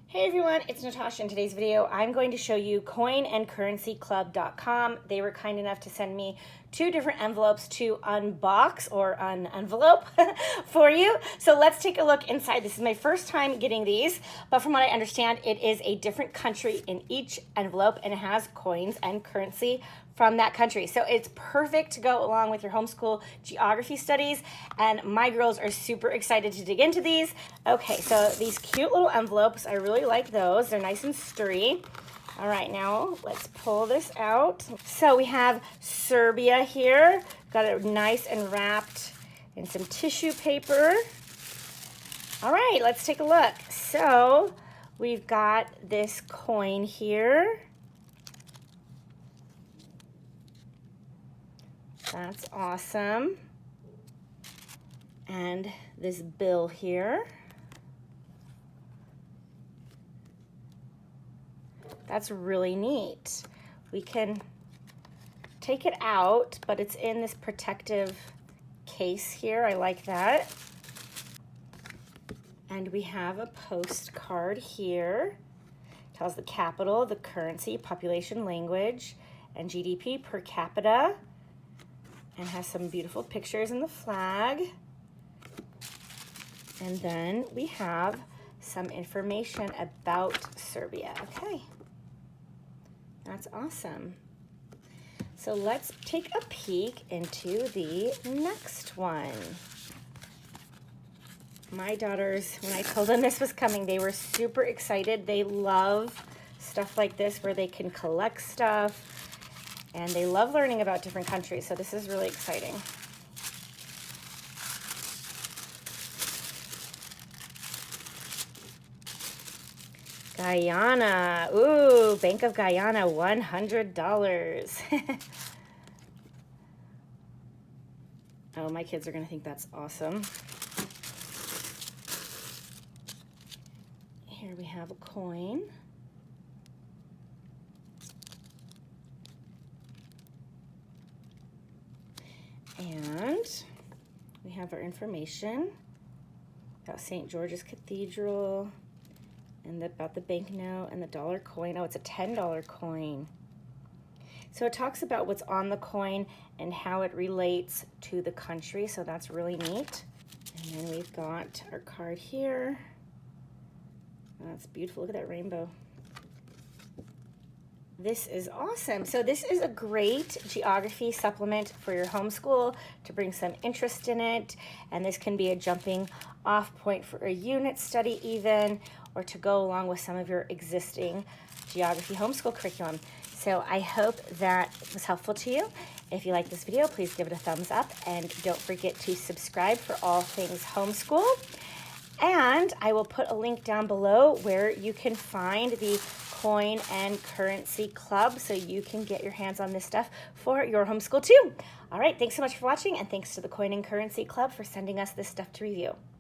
Hey everyone, it's Natasha. In today's video, I'm going to show you coinandcurrencyclub.com. They were kind enough to send me two different envelopes to unbox or unenvelope for you. So let's take a look inside. This is my first time getting these, but from what I understand, it is a different country in each envelope and it has coins and currency from that country. So it's perfect to go along with your homeschool geography studies, and my girls are super excited to dig into these. Okay, so these cute little envelopes, I really like those. They're nice and sturdy. All right, now let's pull this out. So we have Serbia here. Got it nice and wrapped in some tissue paper. All right, let's take a look. So we've got this coin here. That's awesome. And this bill here. That's really neat. We can take it out, but it's in this protective case here. I like that. And we have a postcard here. Tells the capital, the currency, population, language, and GDP per capita. And has some beautiful pictures in the flag. And then we have some information about Serbia. Okay, that's awesome. So let's take a peek into the next one. My daughters, when I told them this was coming, they were super excited. They love stuff like this where they can collect stuff. And they love learning about different countries, so this is really exciting. Guyana, ooh, Bank of Guyana, $100. Oh, my kids are gonna think that's awesome. Here we have a coin. And we have our information about St. George's Cathedral and about the banknote and the dollar coin. Oh, it's a $10 coin. So it talks about what's on the coin and how it relates to the country, so that's really neat. And then we've got our card here. That's beautiful. Look at that rainbow. This is awesome. So this is a great geography supplement for your homeschool to bring some interest in it. And this can be a jumping off point for a unit study even, or to go along with some of your existing geography homeschool curriculum. So I hope that was helpful to you. If you like this video, please give it a thumbs up and don't forget to subscribe for all things homeschool. And I will put a link down below where you can find the Coin and Currency Club so you can get your hands on this stuff for your homeschool too. All right, thanks so much for watching, and thanks to the Coin and Currency Club for sending us this stuff to review.